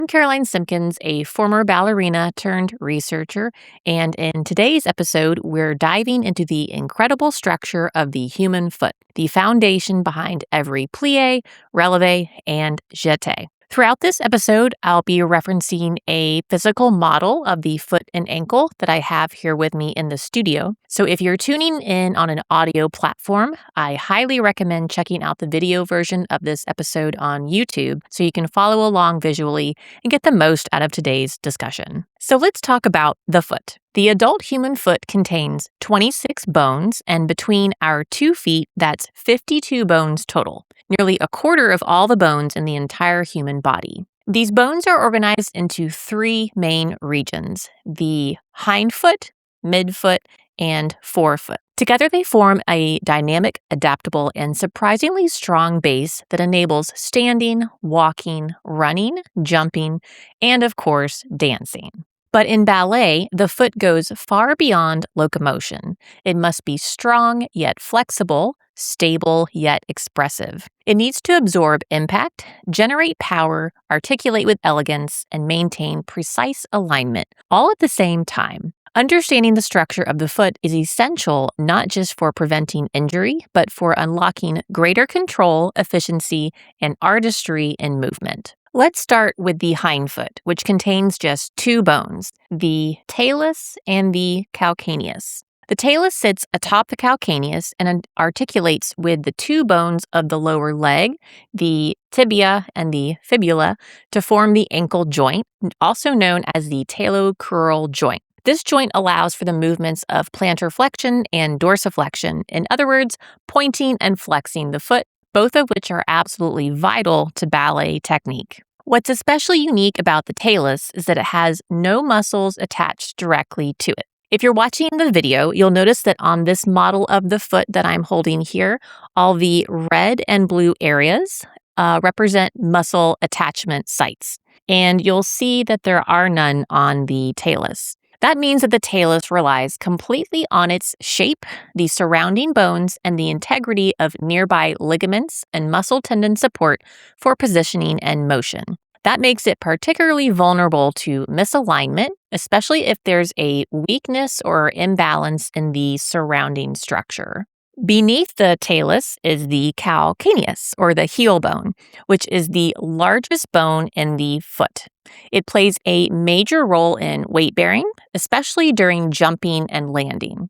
I'm Caroline Simpkins, a former ballerina turned researcher, and in today's episode, we're diving into the incredible structure of the human foot, the foundation behind every plie, releve, and jeté. Throughout this episode, I'll be referencing a physical model of the foot and ankle that I have here with me in the studio. So if you're tuning in on an audio platform, I highly recommend checking out the video version of this episode on YouTube so you can follow along visually and get the most out of today's discussion. So let's talk about the foot. The adult human foot contains 26 bones, and between our 2 feet, that's 52 bones total, nearly a quarter of all the bones in the entire human body. These bones are organized into 3 main regions: the hindfoot, midfoot, and forefoot. Together, they form a dynamic, adaptable, and surprisingly strong base that enables standing, walking, running, jumping, and of course, dancing. But in ballet, the foot goes far beyond locomotion. It must be strong yet flexible, stable yet expressive. It needs to absorb impact, generate power, articulate with elegance, and maintain precise alignment, all at the same time. Understanding the structure of the foot is essential not just for preventing injury, but for unlocking greater control, efficiency, and artistry in movement. Let's start with the hindfoot, which contains just 2 bones, the talus and the calcaneus. The talus sits atop the calcaneus and articulates with the 2 bones of the lower leg, the tibia and the fibula, to form the ankle joint, also known as the talocrural joint. This joint allows for the movements of plantar flexion and dorsiflexion, in other words, pointing and flexing the foot, both of which are absolutely vital to ballet technique. What's especially unique about the talus is that it has no muscles attached directly to it. If you're watching the video, you'll notice that on this model of the foot that I'm holding here, all the red and blue areas represent muscle attachment sites, and you'll see that there are none on the talus. That means that the talus relies completely on its shape, the surrounding bones, and the integrity of nearby ligaments and muscle tendon support for positioning and motion. That makes it particularly vulnerable to misalignment, especially if there's a weakness or imbalance in the surrounding structure. Beneath the talus is the calcaneus, or the heel bone, which is the largest bone in the foot. It plays a major role in weight bearing, especially during jumping and landing.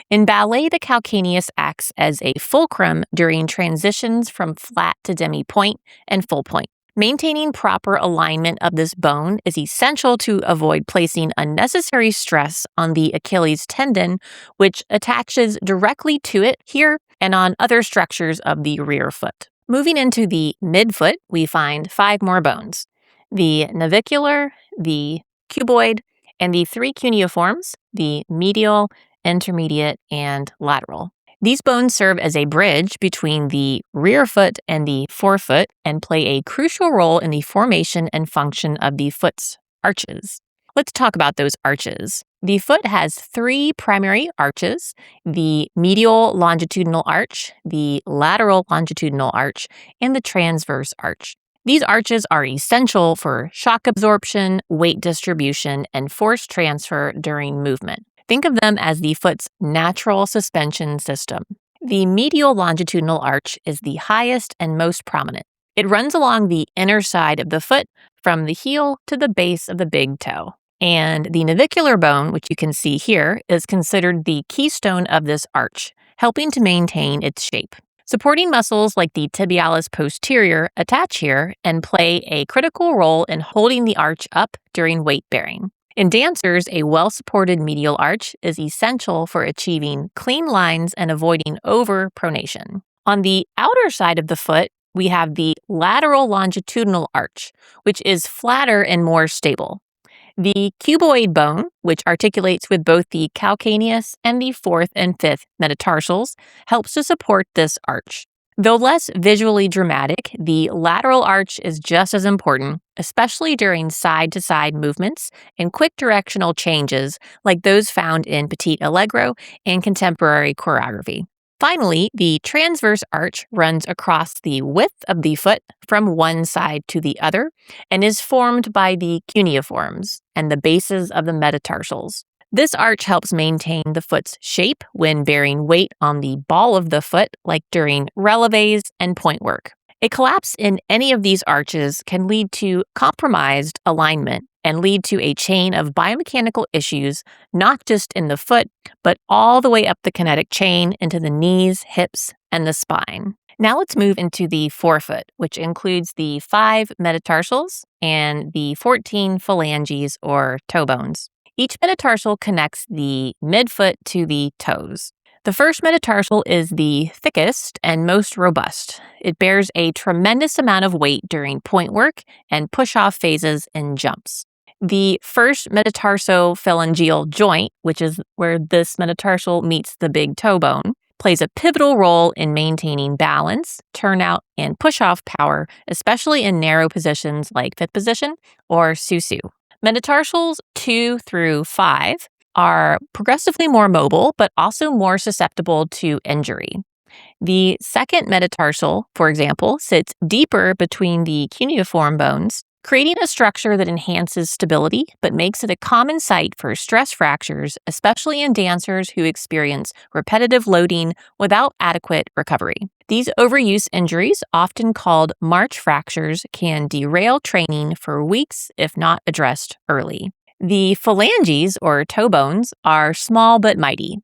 In ballet, the calcaneus acts as a fulcrum during transitions from flat to demi-point and full point. Maintaining proper alignment of this bone is essential to avoid placing unnecessary stress on the Achilles tendon, which attaches directly to it here and on other structures of the rear foot. Moving into the midfoot, we find 5 more bones: the navicular, the cuboid, and the 3 cuneiforms, the medial, intermediate, and lateral. These bones serve as a bridge between the rear foot and the forefoot and play a crucial role in the formation and function of the foot's arches. Let's talk about those arches. The foot has 3 primary arches: the medial longitudinal arch, the lateral longitudinal arch, and the transverse arch. These arches are essential for shock absorption, weight distribution, and force transfer during movement. Think of them as the foot's natural suspension system. The medial longitudinal arch is the highest and most prominent. It runs along the inner side of the foot from the heel to the base of the big toe. And the navicular bone, which you can see here, is considered the keystone of this arch, helping to maintain its shape. Supporting muscles like the tibialis posterior attach here and play a critical role in holding the arch up during weight bearing. In dancers, a well-supported medial arch is essential for achieving clean lines and avoiding overpronation. On the outer side of the foot, we have the lateral longitudinal arch, which is flatter and more stable. The cuboid bone, which articulates with both the calcaneus and the 4th and 5th metatarsals, helps to support this arch. Though less visually dramatic, the lateral arch is just as important, especially during side-to-side movements and quick directional changes like those found in Petit Allegro and contemporary choreography. Finally, the transverse arch runs across the width of the foot from one side to the other and is formed by the cuneiforms and the bases of the metatarsals. This arch helps maintain the foot's shape when bearing weight on the ball of the foot, like during releves and pointe work. A collapse in any of these arches can lead to compromised alignment and lead to a chain of biomechanical issues, not just in the foot, but all the way up the kinetic chain into the knees, hips, and the spine. Now let's move into the forefoot, which includes the 5 metatarsals and the 14 phalanges or toe bones. Each metatarsal connects the midfoot to the toes. The first metatarsal is the thickest and most robust. It bears a tremendous amount of weight during pointe work and push-off phases in jumps. The first metatarsophalangeal joint, which is where this metatarsal meets the big toe bone, plays a pivotal role in maintaining balance, turnout, and push-off power, especially in narrow positions like fifth position or susu. Metatarsals 2 through 5 are progressively more mobile, but also more susceptible to injury. The second metatarsal, for example, sits deeper between the cuneiform bones, creating a structure that enhances stability, but makes it a common site for stress fractures, especially in dancers who experience repetitive loading without adequate recovery. These overuse injuries, often called march fractures, can derail training for weeks if not addressed early. The phalanges, or toe bones, are small but mighty.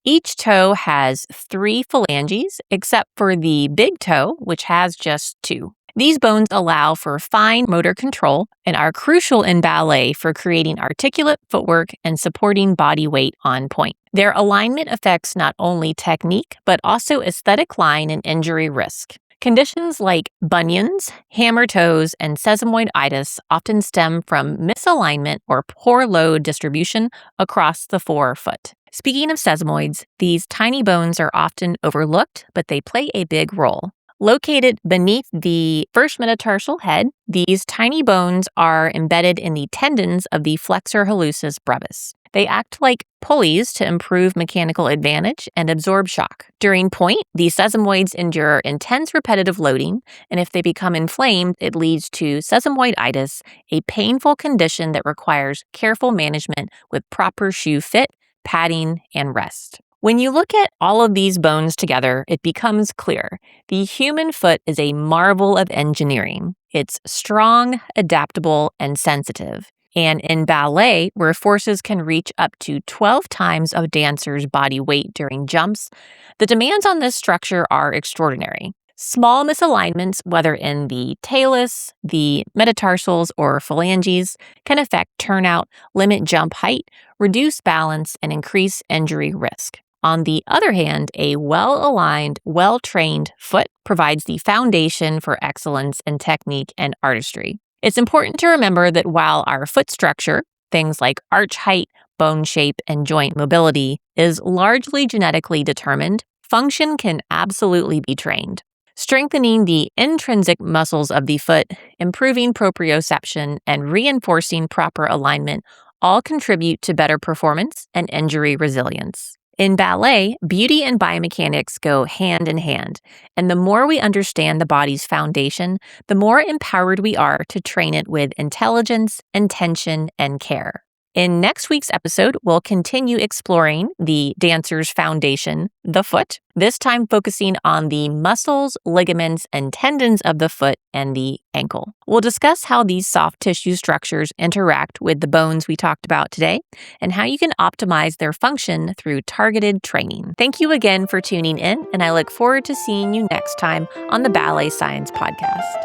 Each toe has 3 phalanges, except for the big toe, which has just 2. These bones allow for fine motor control and are crucial in ballet for creating articulate footwork and supporting body weight on pointe. Their alignment affects not only technique, but also aesthetic line and injury risk. Conditions like bunions, hammer toes, and sesamoiditis often stem from misalignment or poor load distribution across the forefoot. Speaking of sesamoids, these tiny bones are often overlooked, but they play a big role. Located beneath the first metatarsal head, these tiny bones are embedded in the tendons of the flexor hallucis brevis. They act like pulleys to improve mechanical advantage and absorb shock. During pointe, the sesamoids endure intense repetitive loading, and if they become inflamed, it leads to sesamoiditis, a painful condition that requires careful management with proper shoe fit, padding, and rest. When you look at all of these bones together, it becomes clear. The human foot is a marvel of engineering. It's strong, adaptable, and sensitive. And in ballet, where forces can reach up to 12 times a dancer's body weight during jumps, the demands on this structure are extraordinary. Small misalignments, whether in the talus, the metatarsals, or phalanges, can affect turnout, limit jump height, reduce balance, and increase injury risk. On the other hand, a well-aligned, well-trained foot provides the foundation for excellence in technique and artistry. It's important to remember that while our foot structure, things like arch height, bone shape, and joint mobility, is largely genetically determined, function can absolutely be trained. Strengthening the intrinsic muscles of the foot, improving proprioception, and reinforcing proper alignment all contribute to better performance and injury resilience. In ballet, beauty and biomechanics go hand in hand, and the more we understand the body's foundation, the more empowered we are to train it with intelligence, intention, and care. In next week's episode, we'll continue exploring the dancer's foundation, the foot, this time focusing on the muscles, ligaments, and tendons of the foot and the ankle. We'll discuss how these soft tissue structures interact with the bones we talked about today and how you can optimize their function through targeted training. Thank you again for tuning in, and I look forward to seeing you next time on the Ballet Science Podcast.